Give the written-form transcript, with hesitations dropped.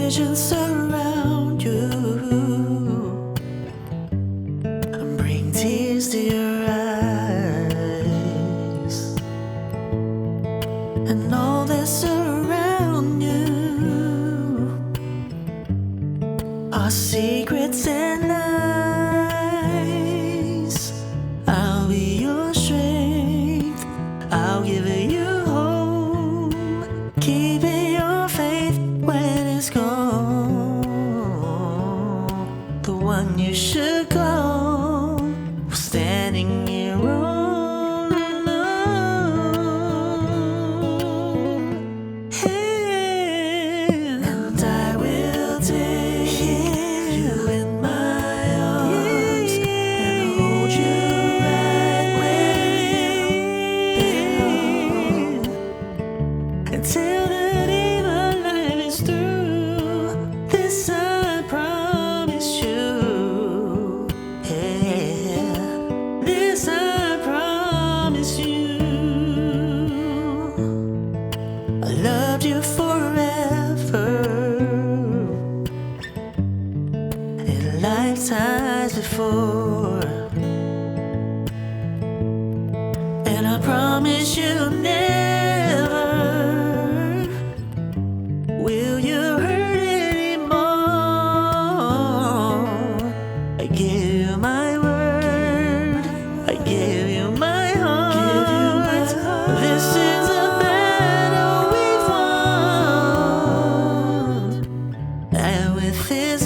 visions surround you and bring tears to your eyes, and all that's around you are secrets and lies. I'll be your strength, I'll give you hope, keeping your faith when it's gone. The one you should call, standing here all alone. And I will take you in my arms and hold you right where you belong until the day my life is through. This I promise you. Yeah, this I promise you. I loved you forever in lifetimes before, and I promise you never will you hurt anymore. I give you my word, I give you my heart. This is a battle we fought, and with this